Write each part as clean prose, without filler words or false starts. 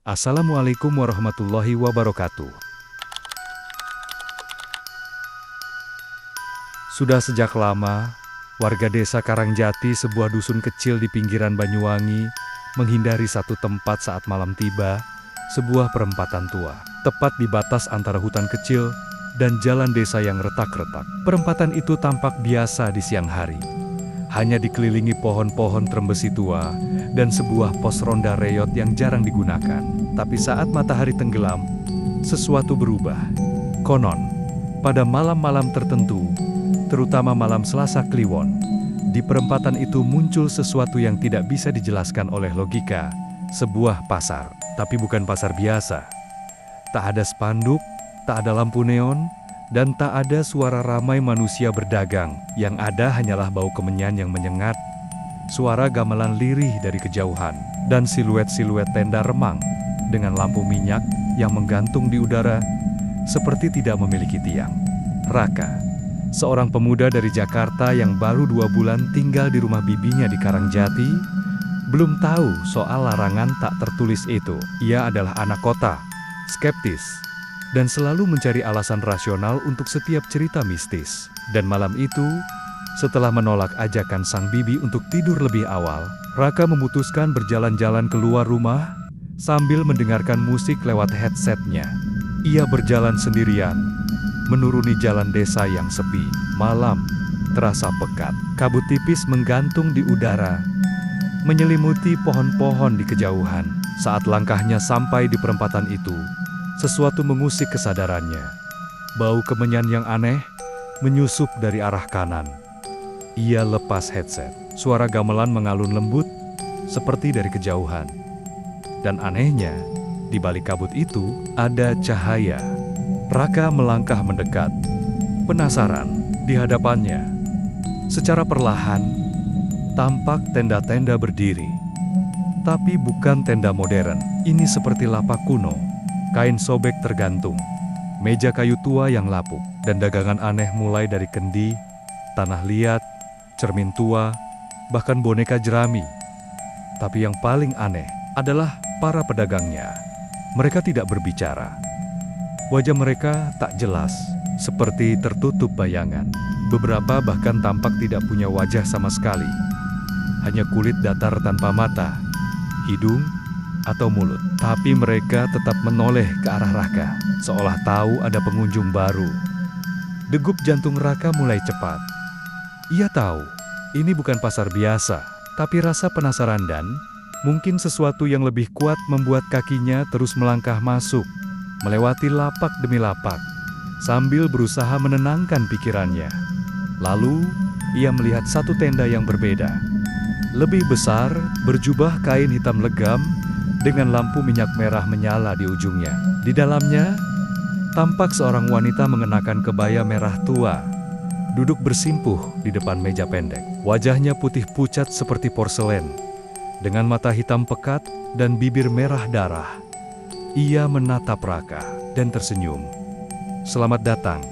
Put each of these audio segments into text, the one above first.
Assalamualaikum warahmatullahi wabarakatuh. Sudah sejak lama, warga desa Karangjati, sebuah dusun kecil di pinggiran Banyuwangi, menghindari satu tempat saat malam tiba, sebuah perempatan tua, tepat di batas antara hutan kecil dan jalan desa yang retak-retak. Perempatan itu tampak biasa di siang hari, hanya dikelilingi pohon-pohon trembesi tua dan sebuah pos ronda reyot yang jarang digunakan. Tapi saat matahari tenggelam, sesuatu berubah. Konon, pada malam-malam tertentu, terutama malam Selasa Kliwon, di perempatan itu muncul sesuatu yang tidak bisa dijelaskan oleh logika, sebuah pasar. Tapi bukan pasar biasa. Tak ada spanduk, tak ada lampu neon, dan tak ada suara ramai manusia berdagang. Yang ada hanyalah bau kemenyan yang menyengat, suara gamelan lirih dari kejauhan, dan siluet-siluet tenda remang dengan lampu minyak yang menggantung di udara seperti tidak memiliki tiang. Raka, seorang pemuda dari Jakarta yang baru 2 bulan tinggal di rumah bibinya di Karangjati, belum tahu soal larangan tak tertulis itu. Ia adalah anak kota, skeptis, dan selalu mencari alasan rasional untuk setiap cerita mistis. Dan malam itu, setelah menolak ajakan sang bibi untuk tidur lebih awal, Raka memutuskan berjalan-jalan keluar rumah sambil mendengarkan musik lewat headsetnya. Ia berjalan sendirian, menuruni jalan desa yang sepi. Malam terasa pekat. Kabut tipis menggantung di udara, menyelimuti pohon-pohon di kejauhan. Saat langkahnya sampai di perempatan itu, sesuatu mengusik kesadarannya. Bau kemenyan yang aneh menyusup dari arah kanan. Ia lepas headset. Suara gamelan mengalun lembut seperti dari kejauhan. Dan anehnya, di balik kabut itu ada cahaya. Raka melangkah mendekat, penasaran. Di hadapannya, secara perlahan, tampak tenda-tenda berdiri. Tapi bukan tenda modern. Ini seperti lapak kuno. Kain sobek tergantung, meja kayu tua yang lapuk, dan dagangan aneh mulai dari kendi, tanah liat, cermin tua, bahkan boneka jerami. Tapi yang paling aneh adalah para pedagangnya. Mereka tidak berbicara. Wajah mereka tak jelas, seperti tertutup bayangan. Beberapa bahkan tampak tidak punya wajah sama sekali. Hanya kulit datar tanpa mata, hidung, atau mulut. Tapi mereka tetap menoleh ke arah Raka, seolah tahu ada pengunjung baru. Degup jantung Raka mulai cepat. Ia tahu, ini bukan pasar biasa, tapi rasa penasaran dan mungkin sesuatu yang lebih kuat membuat kakinya terus melangkah masuk, melewati lapak demi lapak, sambil berusaha menenangkan pikirannya. Lalu, ia melihat satu tenda yang berbeda. Lebih besar, berjubah kain hitam legam, dengan lampu minyak merah menyala di ujungnya. Di dalamnya, tampak seorang wanita mengenakan kebaya merah tua, duduk bersimpuh di depan meja pendek. Wajahnya putih pucat seperti porselen, dengan mata hitam pekat dan bibir merah darah. Ia menatap Raka dan tersenyum. "Selamat datang."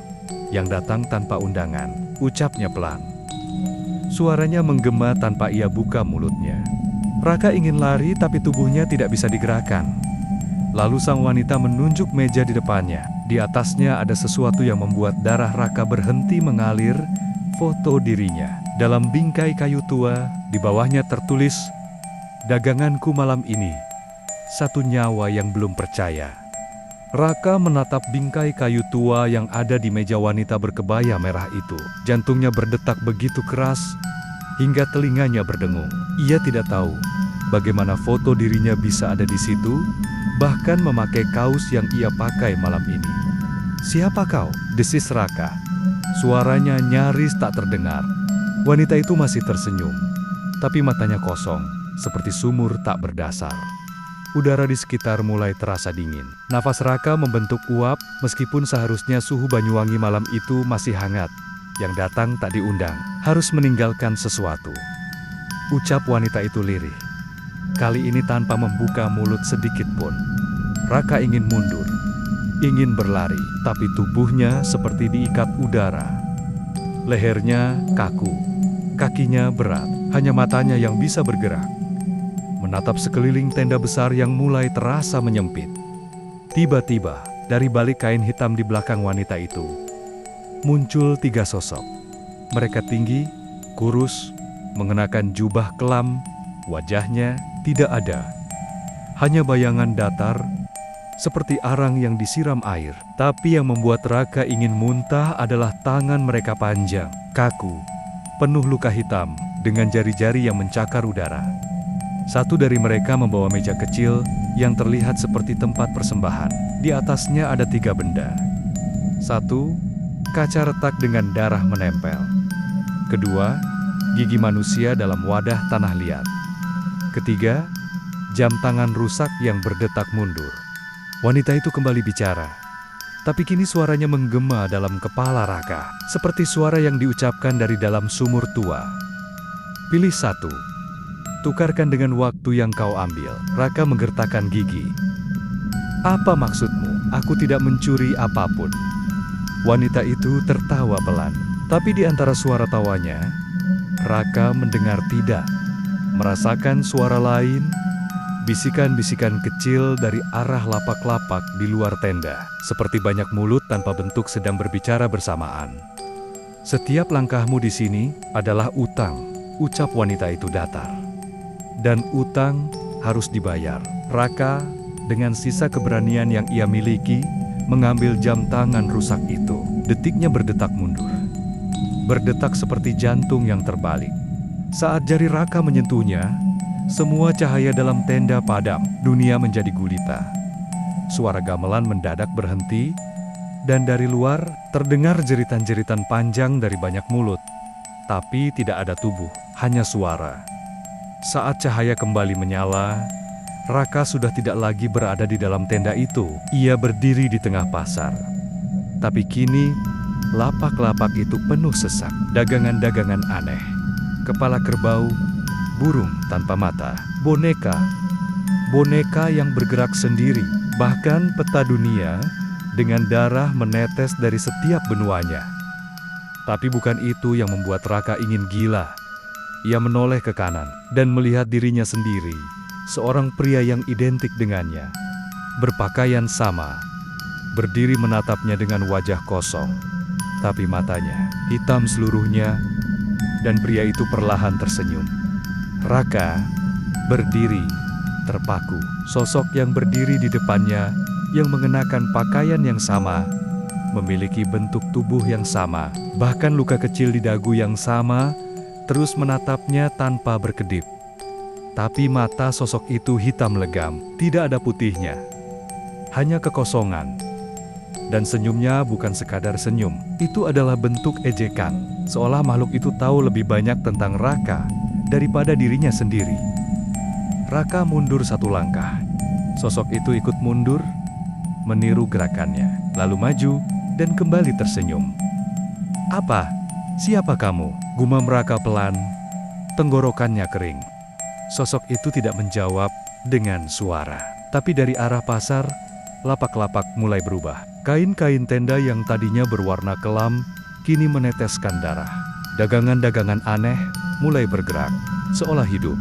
Yang datang tanpa undangan, ucapnya pelan. Suaranya menggema tanpa ia buka mulutnya. Raka ingin lari tapi tubuhnya tidak bisa digerakkan. Lalu sang wanita menunjuk meja di depannya. Di atasnya ada sesuatu yang membuat darah Raka berhenti mengalir, foto dirinya. Dalam bingkai kayu tua, di bawahnya tertulis, "Daganganku malam ini, satu nyawa yang belum percaya." Raka menatap bingkai kayu tua yang ada di meja wanita berkebaya merah itu. Jantungnya berdetak begitu keras, hingga telinganya berdengung. Ia tidak tahu bagaimana foto dirinya bisa ada di situ, bahkan memakai kaos yang ia pakai malam ini. "Siapa kau?" desis Raka. Suaranya nyaris tak terdengar. Wanita itu masih tersenyum, tapi matanya kosong, seperti sumur tak berdasar. Udara di sekitar mulai terasa dingin. Nafas Raka membentuk uap, meskipun seharusnya suhu Banyuwangi malam itu masih hangat. Yang datang tak diundang, harus meninggalkan sesuatu. Ucap wanita itu lirih, kali ini tanpa membuka mulut sedikit pun. Raka ingin mundur, ingin berlari, tapi tubuhnya seperti diikat udara. Lehernya kaku, kakinya berat, hanya matanya yang bisa bergerak. menatap sekeliling tenda besar yang mulai terasa menyempit. Tiba-tiba, dari balik kain hitam di belakang wanita itu, muncul 3 sosok. Mereka tinggi, kurus, mengenakan jubah kelam, wajahnya tidak ada. Hanya bayangan datar, seperti arang yang disiram air. Tapi yang membuat Raka ingin muntah adalah tangan mereka panjang, kaku, penuh luka hitam, dengan jari-jari yang mencakar udara. Satu dari mereka membawa meja kecil yang terlihat seperti tempat persembahan. Di atasnya ada 3 benda. 1, kaca retak dengan darah menempel. 2, gigi manusia dalam wadah tanah liat. 3, jam tangan rusak yang berdetak mundur. Wanita itu kembali bicara, tapi kini suaranya menggema dalam kepala Raka, seperti suara yang diucapkan dari dalam sumur tua. Pilih 1, tukarkan dengan waktu yang kau ambil. Raka menggertakkan gigi. Apa maksudmu? Aku tidak mencuri apapun. Wanita itu tertawa pelan, tapi di antara suara tawanya, Raka mendengar tidak, merasakan suara lain, bisikan-bisikan kecil dari arah lapak-lapak di luar tenda, seperti banyak mulut tanpa bentuk sedang berbicara bersamaan. Setiap langkahmu di sini adalah utang, ucap wanita itu datar. Dan utang harus dibayar. Raka, dengan sisa keberanian yang ia miliki, mengambil jam tangan rusak itu. Detiknya berdetak mundur. Berdetak seperti jantung yang terbalik. Saat jari Raka menyentuhnya, semua cahaya dalam tenda padam, dunia menjadi gulita. Suara gamelan mendadak berhenti, dan dari luar terdengar jeritan-jeritan panjang dari banyak mulut. Tapi tidak ada tubuh, hanya suara. Saat cahaya kembali menyala, Raka sudah tidak lagi berada di dalam tenda itu. Ia berdiri di tengah pasar. Tapi kini, lapak-lapak itu penuh sesak, dagangan-dagangan aneh. Kepala kerbau, burung tanpa mata, boneka yang bergerak sendiri, bahkan peta dunia dengan darah menetes dari setiap benuanya. Tapi bukan itu yang membuat Raka ingin gila. Ia menoleh ke kanan dan melihat dirinya sendiri, seorang pria yang identik dengannya, berpakaian sama, berdiri menatapnya dengan wajah kosong, tapi matanya hitam seluruhnya, dan pria itu perlahan tersenyum. Raka berdiri, terpaku. Sosok yang berdiri di depannya, yang mengenakan pakaian yang sama, memiliki bentuk tubuh yang sama, bahkan luka kecil di dagu yang sama, terus menatapnya tanpa berkedip. Tapi mata sosok itu hitam legam, tidak ada putihnya, hanya kekosongan. Dan senyumnya bukan sekadar senyum, itu adalah bentuk ejekan, seolah makhluk itu tahu lebih banyak tentang Raka daripada dirinya sendiri. Raka mundur 1 langkah. Sosok itu ikut mundur, meniru gerakannya, lalu maju dan kembali tersenyum. "Apa? Siapa kamu?" gumam Raka pelan, tenggorokannya kering. Sosok itu tidak menjawab dengan suara. Tapi dari arah pasar, lapak-lapak mulai berubah. Kain-kain tenda yang tadinya berwarna kelam, kini meneteskan darah. Dagangan-dagangan aneh mulai bergerak, seolah hidup.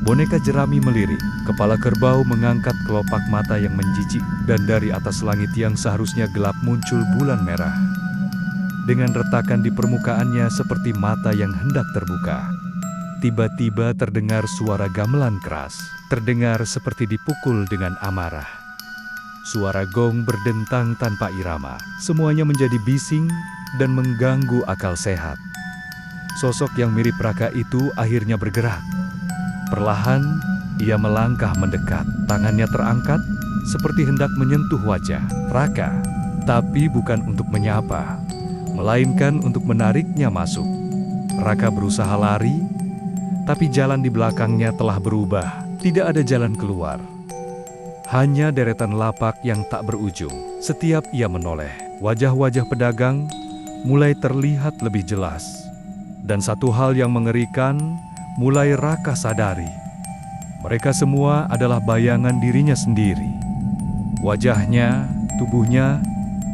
Boneka jerami melirik, kepala kerbau mengangkat kelopak mata yang menjijik, dan dari atas langit yang seharusnya gelap muncul bulan merah. Dengan retakan di permukaannya seperti mata yang hendak terbuka. Tiba-tiba terdengar suara gamelan keras, terdengar seperti dipukul dengan amarah. Suara gong berdentang tanpa irama, semuanya menjadi bising dan mengganggu akal sehat. Sosok yang mirip Raka itu akhirnya bergerak. Perlahan, ia melangkah mendekat, tangannya terangkat seperti hendak menyentuh wajah Raka, tapi bukan untuk menyapa, melainkan untuk menariknya masuk. Raka berusaha lari, tapi jalan di belakangnya telah berubah. Tidak ada jalan keluar. Hanya deretan lapak yang tak berujung. Setiap ia menoleh, wajah-wajah pedagang mulai terlihat lebih jelas. Dan satu hal yang mengerikan mulai Raka sadari. Mereka semua adalah bayangan dirinya sendiri. Wajahnya, tubuhnya,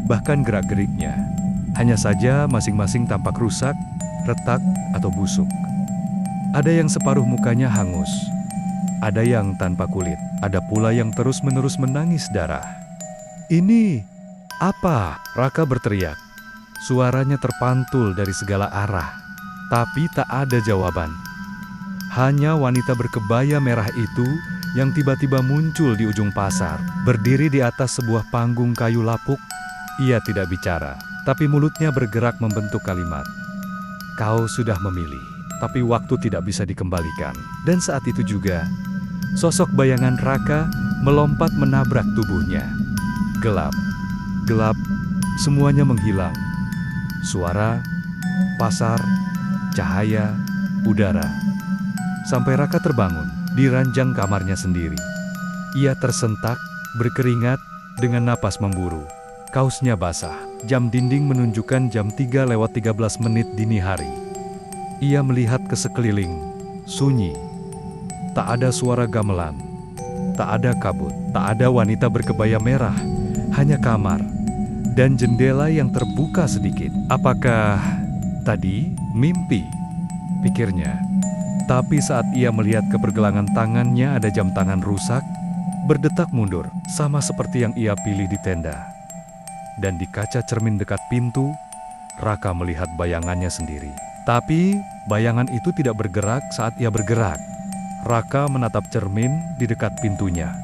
bahkan gerak-geriknya. Hanya saja masing-masing tampak rusak, retak, atau busuk. Ada yang separuh mukanya hangus. ada yang tanpa kulit, ada pula yang terus-menerus menangis darah. "Ini apa?" Raka berteriak. Suaranya terpantul dari segala arah, tapi tak ada jawaban. Hanya wanita berkebaya merah itu yang tiba-tiba muncul di ujung pasar, berdiri di atas sebuah panggung kayu lapuk. Ia tidak bicara, tapi mulutnya bergerak membentuk kalimat. "Kau sudah memilih, tapi waktu tidak bisa dikembalikan." Dan saat itu juga, sosok bayangan Raka melompat menabrak tubuhnya. Gelap, gelap, semuanya menghilang. Suara, pasar, cahaya, udara. Sampai Raka terbangun di ranjang kamarnya sendiri. Ia tersentak, berkeringat, dengan napas memburu. Kaosnya basah, jam dinding menunjukkan jam 3:13 dini hari. Ia melihat ke sekeliling, sunyi. Tak ada suara gamelan, tak ada kabut, tak ada wanita berkebaya merah, hanya kamar dan jendela yang terbuka sedikit. Apakah tadi mimpi? Pikirnya. Tapi saat ia melihat ke pergelangan tangannya ada jam tangan rusak, berdetak mundur, sama seperti yang ia pilih di tenda. Dan di kaca cermin dekat pintu, Raka melihat bayangannya sendiri. Tapi bayangan itu tidak bergerak saat ia bergerak. Raka menatap cermin di dekat pintunya.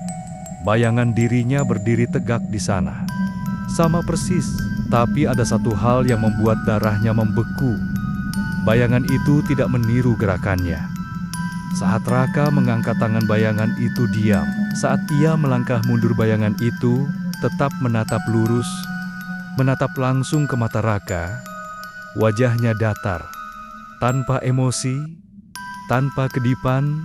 Bayangan dirinya berdiri tegak di sana. Sama persis, tapi ada satu hal yang membuat darahnya membeku. Bayangan itu tidak meniru gerakannya. Saat Raka mengangkat tangan, bayangan itu diam. Saat ia melangkah mundur, bayangan itu tetap menatap lurus, menatap langsung ke mata Raka. Wajahnya datar, tanpa emosi, tanpa kedipan,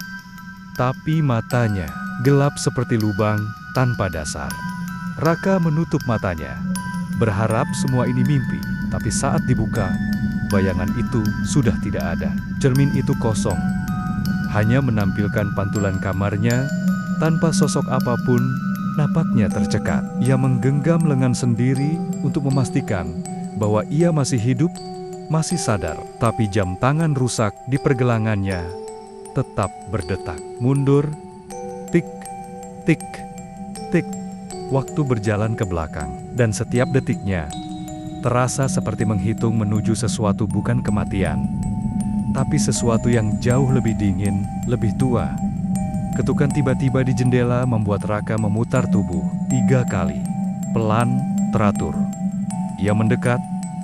tapi matanya gelap seperti lubang tanpa dasar. Raka menutup matanya, berharap semua ini mimpi, tapi saat dibuka, bayangan itu sudah tidak ada. Cermin itu kosong, hanya menampilkan pantulan kamarnya tanpa sosok apapun. Napaknya tercekat. Ia menggenggam lengan sendiri untuk memastikan bahwa ia masih hidup, masih sadar. Tapi jam tangan rusak di pergelangannya tetap berdetak. Mundur, tik, tik, tik. Waktu berjalan ke belakang, dan setiap detiknya terasa seperti menghitung menuju sesuatu, bukan kematian, tapi sesuatu yang jauh lebih dingin, lebih tua. Ketukan tiba-tiba di jendela membuat Raka memutar tubuh 3 kali. Pelan, teratur. Ia mendekat,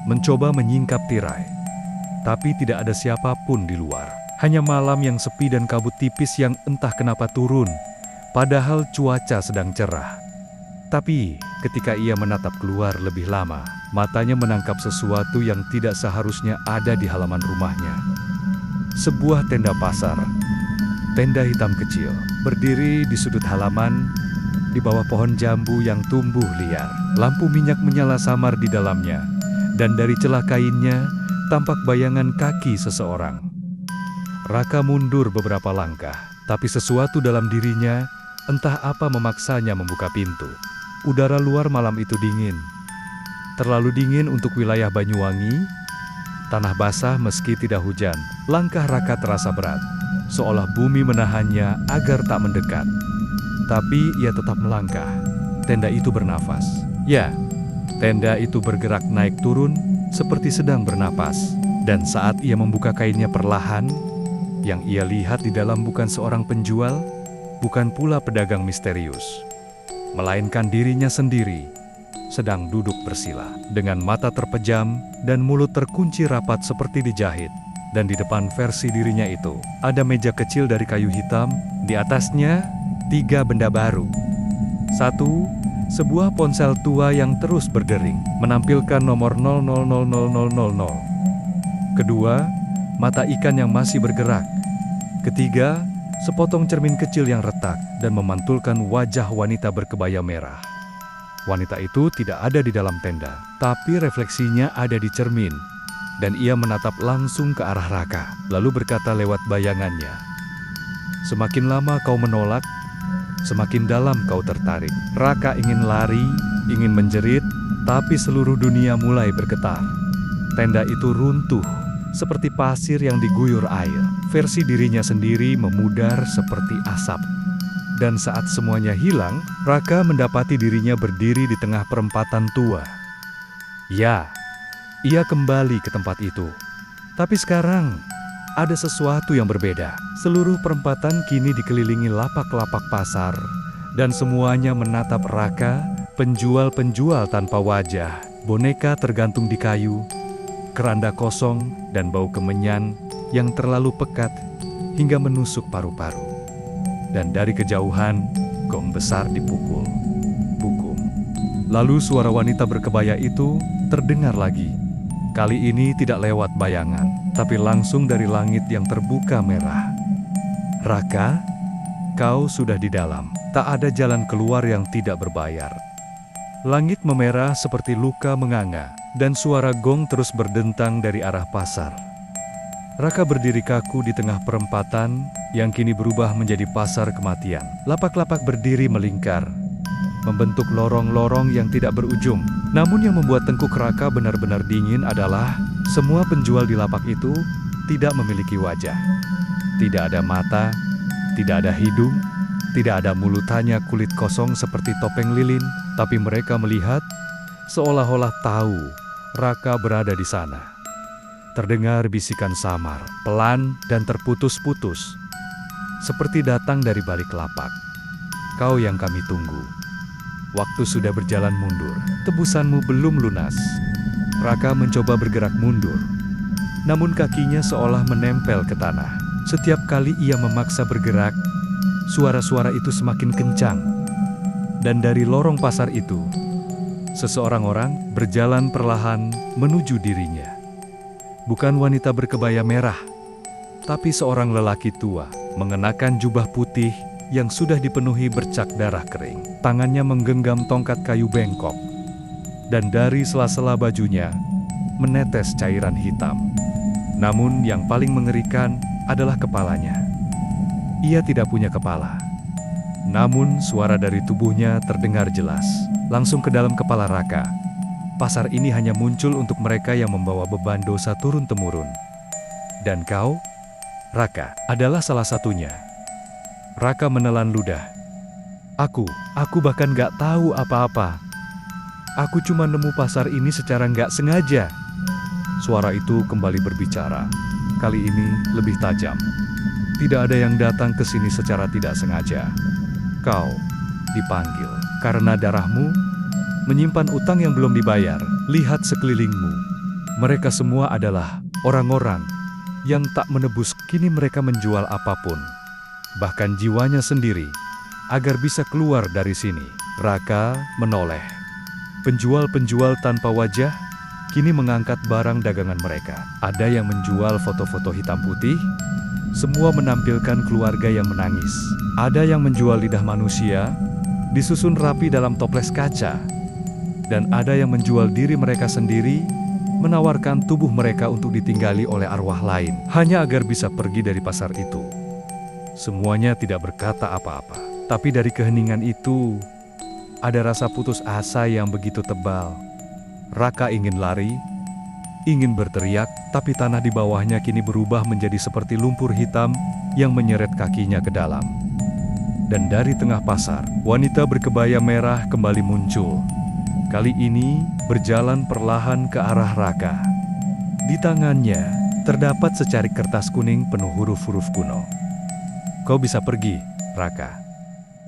mencoba menyingkap tirai. Tapi tidak ada siapapun di luar. Hanya malam yang sepi dan kabut tipis yang entah kenapa turun, padahal cuaca sedang cerah. Tapi ketika ia menatap keluar lebih lama, matanya menangkap sesuatu yang tidak seharusnya ada di halaman rumahnya. Sebuah tenda pasar. Tenda hitam kecil, berdiri di sudut halaman, di bawah pohon jambu yang tumbuh liar. Lampu minyak menyala samar di dalamnya, dan dari celah kainnya tampak bayangan kaki seseorang. Raka mundur beberapa langkah, tapi sesuatu dalam dirinya, entah apa, memaksanya membuka pintu. Udara luar malam itu dingin, terlalu dingin untuk wilayah Banyuwangi. Tanah basah meski tidak hujan. Langkah Raka terasa berat, seolah bumi menahannya agar tak mendekat. Tapi ia tetap melangkah. Tenda itu bernafas. Ya, tenda itu bergerak naik turun seperti sedang bernapas. Dan saat ia membuka kainnya perlahan, yang ia lihat di dalam bukan seorang penjual, bukan pula pedagang misterius, melainkan dirinya sendiri, sedang duduk bersila, dengan mata terpejam dan mulut terkunci rapat seperti dijahit. Dan di depan versi dirinya itu, ada meja kecil dari kayu hitam, di atasnya 3 benda baru. 1, sebuah ponsel tua yang terus berdering, menampilkan nomor 000000. 2, mata ikan yang masih bergerak. 3, sepotong cermin kecil yang retak dan memantulkan wajah wanita berkebaya merah. Wanita itu tidak ada di dalam tenda, tapi refleksinya ada di cermin. Dan ia menatap langsung ke arah Raka, lalu berkata lewat bayangannya, "Semakin lama kau menolak, semakin dalam kau tertarik." Raka ingin lari, ingin menjerit, tapi seluruh dunia mulai bergetar. Tenda itu runtuh, seperti pasir yang diguyur air. Versi dirinya sendiri memudar seperti asap. Dan saat semuanya hilang, Raka mendapati dirinya berdiri di tengah perempatan tua. Ya, ia kembali ke tempat itu. Tapi sekarang, ada sesuatu yang berbeda. Seluruh perempatan kini dikelilingi lapak-lapak pasar, dan semuanya menatap Raka, penjual-penjual tanpa wajah, boneka tergantung di kayu, keranda kosong, dan bau kemenyan yang terlalu pekat hingga menusuk paru-paru. Dan dari kejauhan, gong besar dipukul. Bukum. Lalu suara wanita berkebaya itu terdengar lagi. Kali ini tidak lewat bayangan, tapi langsung dari langit yang terbuka merah. Raka, kau sudah di dalam. Tak ada jalan keluar yang tidak berbayar. Langit memerah seperti luka menganga, dan suara gong terus berdentang dari arah pasar. Raka berdiri kaku di tengah perempatan yang kini berubah menjadi pasar kematian. Lapak-lapak berdiri melingkar, membentuk lorong-lorong yang tidak berujung. Namun yang membuat tengkuk Raka benar-benar dingin adalah semua penjual di lapak itu tidak memiliki wajah. Tidak ada mata, tidak ada hidung, tidak ada mulut, hanya kulit kosong seperti topeng lilin. Tapi mereka melihat seolah-olah tahu Raka berada di sana. Terdengar bisikan samar, pelan dan terputus-putus, seperti datang dari balik lapak. Kau yang kami tunggu. Waktu sudah berjalan mundur, tebusanmu belum lunas. Raka mencoba bergerak mundur, namun kakinya seolah menempel ke tanah. Setiap kali ia memaksa bergerak, suara-suara itu semakin kencang. Dan dari lorong pasar itu, seseorang orang berjalan perlahan menuju dirinya. Bukan wanita berkebaya merah, tapi seorang lelaki tua, mengenakan jubah putih yang sudah dipenuhi bercak darah kering. Tangannya menggenggam tongkat kayu bengkok, dan dari sela-sela bajunya menetes cairan hitam. Namun yang paling mengerikan adalah kepalanya. Ia tidak punya kepala. Namun suara dari tubuhnya terdengar jelas, langsung ke dalam kepala Raka. Pasar ini hanya muncul untuk mereka yang membawa beban dosa turun-temurun. Dan kau, Raka, adalah salah satunya. Raka menelan ludah. Aku bahkan gak tahu apa-apa. Aku cuma nemu pasar ini secara gak sengaja. Suara itu kembali berbicara. Kali ini lebih tajam. Tidak ada yang datang ke sini secara tidak sengaja. Kau dipanggil karena darahmu menyimpan utang yang belum dibayar. Lihat sekelilingmu. Mereka semua adalah orang-orang yang tak menebus. Kini mereka menjual apapun, bahkan jiwanya sendiri, agar bisa keluar dari sini. Raka menoleh. Penjual-penjual tanpa wajah kini mengangkat barang dagangan mereka. Ada yang menjual foto-foto hitam putih, semua menampilkan keluarga yang menangis. Ada yang menjual lidah manusia, disusun rapi dalam toples kaca. Dan ada yang menjual diri mereka sendiri, menawarkan tubuh mereka untuk ditinggali oleh arwah lain, hanya agar bisa pergi dari pasar itu. Semuanya tidak berkata apa-apa, tapi dari keheningan itu, ada rasa putus asa yang begitu tebal. Raka ingin lari, ingin berteriak, tapi tanah di bawahnya kini berubah menjadi seperti lumpur hitam yang menyeret kakinya ke dalam. Dan dari tengah pasar, wanita berkebaya merah kembali muncul. Kali ini berjalan perlahan ke arah Raka. Di tangannya terdapat secarik kertas kuning penuh huruf-huruf kuno. Kau bisa pergi, Raka.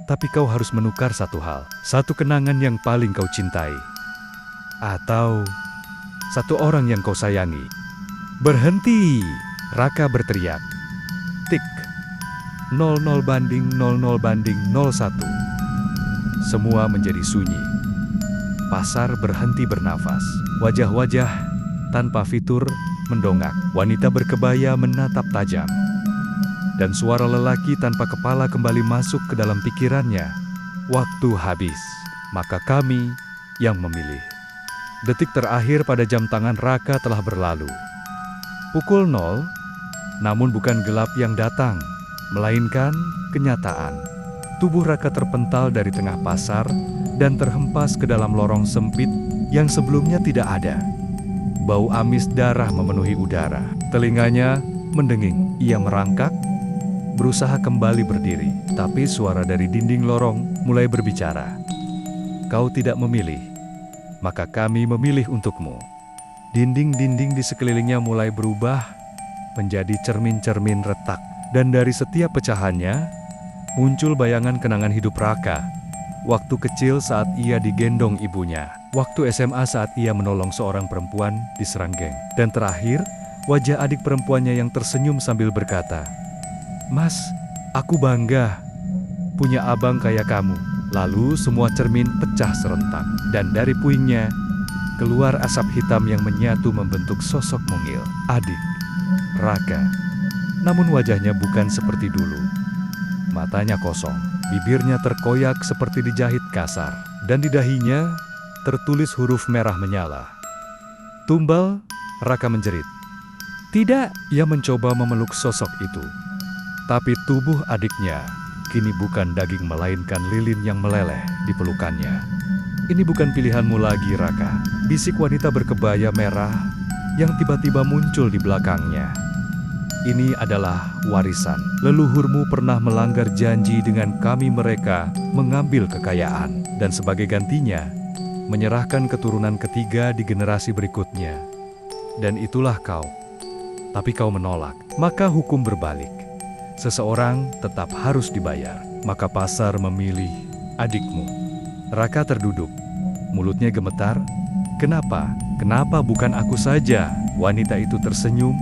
Tapi kau harus menukar satu hal, satu kenangan yang paling kau cintai. Atau satu orang yang kau sayangi. Berhenti, Raka berteriak. Tik, 00 banding 00 banding 01. Semua menjadi sunyi. Pasar berhenti bernafas. Wajah-wajah tanpa fitur mendongak. Wanita berkebaya menatap tajam. Dan suara lelaki tanpa kepala kembali masuk ke dalam pikirannya. Waktu habis, maka kami yang memilih. Detik terakhir pada jam tangan Raka telah berlalu. Pukul 0, namun bukan gelap yang datang, melainkan kenyataan. Tubuh Raka terpental dari tengah pasar dan terhempas ke dalam lorong sempit yang sebelumnya tidak ada. Bau amis darah memenuhi udara. Telinganya mendenging. Ia merangkak, berusaha kembali berdiri. Tapi suara dari dinding lorong mulai berbicara. Kau tidak memilih, maka kami memilih untukmu. Dinding-dinding di sekelilingnya mulai berubah menjadi cermin-cermin retak. Dan dari setiap pecahannya, muncul bayangan kenangan hidup Raka. Waktu kecil saat ia digendong ibunya. Waktu SMA saat ia menolong seorang perempuan diserang geng. Dan terakhir, wajah adik perempuannya yang tersenyum sambil berkata, "Mas, aku bangga punya abang kayak kamu." Lalu semua cermin pecah serentak. Dan dari puingnya, keluar asap hitam yang menyatu membentuk sosok mungil. Adik, Raka. Namun wajahnya bukan seperti dulu. Matanya kosong, bibirnya terkoyak seperti dijahit kasar. Dan di dahinya tertulis huruf merah menyala. "Tumbal," Raka menjerit. "Tidak," ia mencoba memeluk sosok itu. Tapi tubuh adiknya kini bukan daging melainkan lilin yang meleleh di pelukannya. "Ini bukan pilihanmu lagi, Raka," bisik wanita berkebaya merah yang tiba-tiba muncul di belakangnya. "Ini adalah warisan. Leluhurmu pernah melanggar janji dengan kami mereka mengambil kekayaan. Dan sebagai gantinya, menyerahkan keturunan ketiga di generasi berikutnya. Dan itulah kau. Tapi kau menolak. Maka hukum berbalik. Seseorang tetap harus dibayar. Maka pasar memilih adikmu." Raka terduduk. Mulutnya gemetar. "Kenapa? Kenapa bukan aku saja?" Wanita itu tersenyum,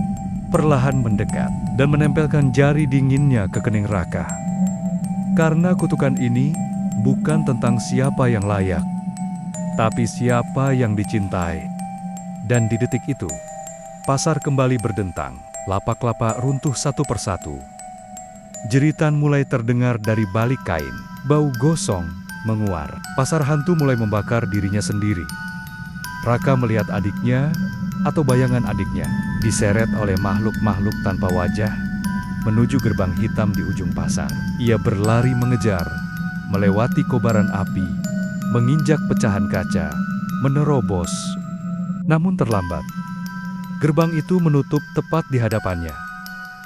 perlahan mendekat, dan menempelkan jari dinginnya ke kening Raka. "Karena kutukan ini bukan tentang siapa yang layak, tapi siapa yang dicintai." Dan di detik itu, pasar kembali berdentang. Lapak-lapak runtuh satu persatu. Jeritan mulai terdengar dari balik kain. Bau gosong menguar. Pasar hantu mulai membakar dirinya sendiri. Raka melihat adiknya, atau bayangan adiknya, diseret oleh makhluk-makhluk tanpa wajah menuju gerbang hitam di ujung pasar. Ia berlari mengejar, melewati kobaran api, menginjak pecahan kaca, menerobos. Namun terlambat. Gerbang itu menutup tepat di hadapannya.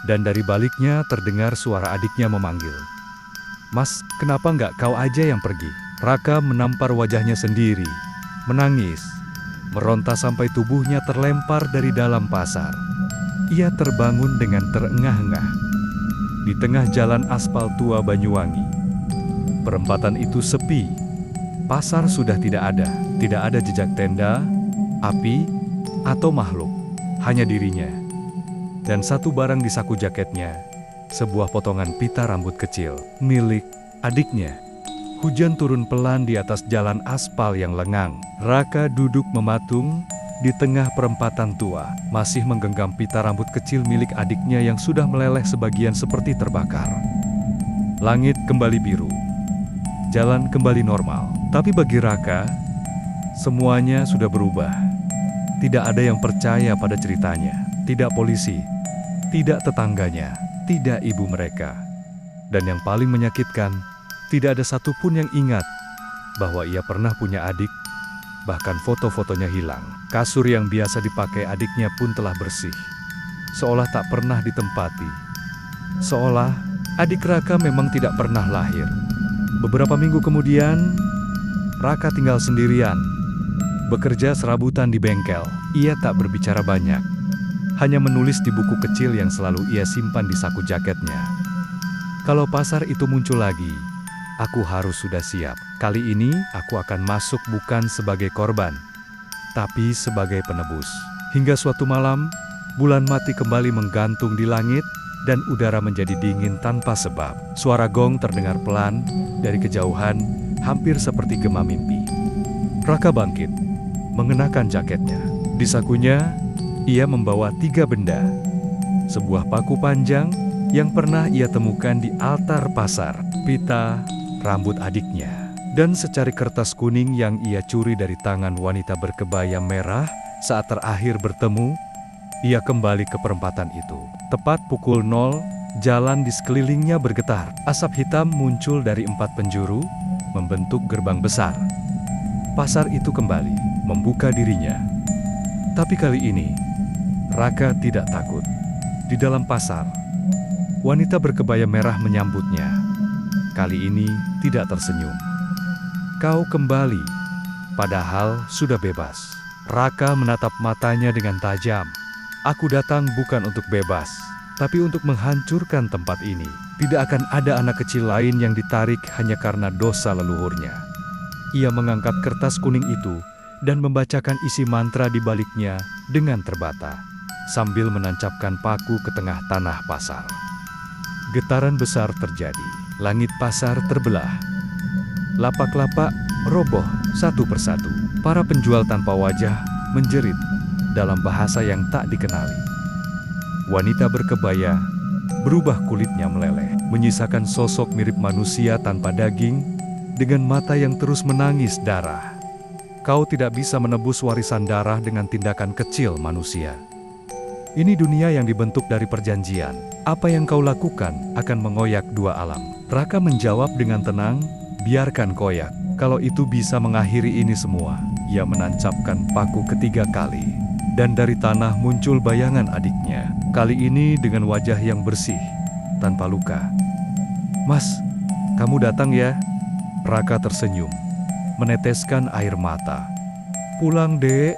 Dan dari baliknya terdengar suara adiknya memanggil, "Mas, kenapa nggak kau aja yang pergi?" Raka menampar wajahnya sendiri, menangis, meronta sampai tubuhnya terlempar dari dalam pasar. Ia terbangun dengan terengah-engah. Di tengah jalan aspal tua Banyuwangi. Perempatan itu sepi. Pasar sudah tidak ada jejak tenda, api, atau makhluk. Hanya dirinya. Dan satu barang di saku jaketnya, sebuah potongan pita rambut kecil, milik adiknya. Hujan turun pelan di atas jalan aspal yang lengang. Raka duduk mematung di tengah perempatan tua, masih menggenggam pita rambut kecil milik adiknya yang sudah meleleh sebagian seperti terbakar. Langit kembali biru. Jalan kembali normal. Tapi bagi Raka, semuanya sudah berubah. Tidak ada yang percaya pada ceritanya. Tidak polisi, tidak tetangganya, tidak ibu mereka. Dan yang paling menyakitkan, tidak ada satupun yang ingat bahwa ia pernah punya adik, bahkan foto-fotonya hilang. Kasur yang biasa dipakai adiknya pun telah bersih, seolah tak pernah ditempati. Seolah adik Raka memang tidak pernah lahir. Beberapa minggu kemudian, Raka tinggal sendirian, bekerja serabutan di bengkel. Ia tak berbicara banyak, hanya menulis di buku kecil yang selalu ia simpan di saku jaketnya. Kalau pasar itu muncul lagi, aku harus sudah siap. Kali ini aku akan masuk bukan sebagai korban, tapi sebagai penebus. Hingga suatu malam, bulan mati kembali menggantung di langit dan udara menjadi dingin tanpa sebab. Suara gong terdengar pelan dari kejauhan, hampir seperti gema mimpi. Raka bangkit, mengenakan jaketnya. Di sakunya, ia membawa 3 benda. Sebuah paku panjang yang pernah ia temukan di altar pasar, pita rambut adiknya, dan secari kertas kuning yang ia curi dari tangan wanita berkebaya merah saat terakhir bertemu. Ia kembali ke perempatan itu. Tepat pukul 0, jalan di sekelilingnya bergetar. Asap hitam muncul dari 4 penjuru, membentuk gerbang besar. Pasar itu kembali membuka dirinya. Tapi kali ini, Raka tidak takut. Di dalam pasar, Wanita berkebaya merah menyambutnya. Kali ini tidak tersenyum. Kau kembali, padahal sudah bebas. Raka menatap matanya dengan tajam. Aku datang bukan untuk bebas, tapi untuk menghancurkan tempat ini. Tidak akan ada anak kecil lain yang ditarik hanya karena dosa leluhurnya. Ia mengangkat kertas kuning itu dan membacakan isi mantra di baliknya dengan terbata, sambil menancapkan paku ke tengah tanah pasar. Getaran besar terjadi. Langit pasar terbelah. Lapak-lapak roboh satu persatu. Para penjual tanpa wajah menjerit dalam bahasa yang tak dikenali. Wanita berkebaya berubah, kulitnya meleleh, menyisakan sosok mirip manusia tanpa daging dengan mata yang terus menangis darah. Kau tidak bisa menebus warisan darah dengan tindakan kecil manusia. Ini dunia yang dibentuk dari perjanjian. Apa yang kau lakukan akan mengoyak dua alam. Raka menjawab dengan tenang, biarkan koyak. Kalau itu bisa mengakhiri ini semua. Ia menancapkan paku ketiga kali. Dan dari tanah muncul bayangan adiknya. Kali ini dengan wajah yang bersih, tanpa luka. Mas, kamu datang ya? Raka tersenyum, meneteskan air mata. Pulang, Dek.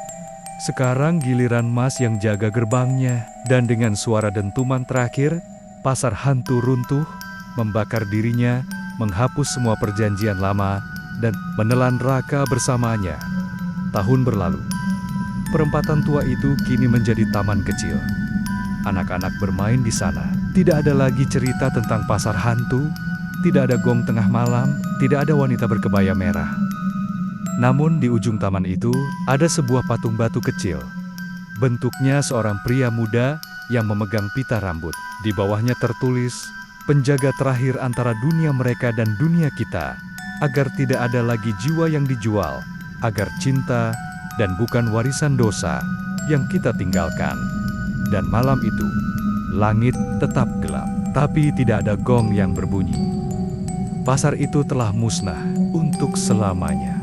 Sekarang giliran Mas yang jaga gerbangnya. Dan dengan suara dentuman terakhir, pasar hantu runtuh, membakar dirinya, menghapus semua perjanjian lama, dan menelan Raka bersamanya. Tahun berlalu. Perempatan tua itu kini menjadi taman kecil. Anak-anak bermain di sana. Tidak ada lagi cerita tentang pasar hantu, tidak ada gong tengah malam, tidak ada wanita berkebaya merah. Namun di ujung taman itu, ada sebuah patung batu kecil. Bentuknya seorang pria muda yang memegang pita rambut. Di bawahnya tertulis, penjaga terakhir antara dunia mereka dan dunia kita, agar tidak ada lagi jiwa yang dijual, agar cinta dan bukan warisan dosa yang kita tinggalkan. Dan malam itu, langit tetap gelap, tapi tidak ada gong yang berbunyi. Pasar itu telah musnah untuk selamanya.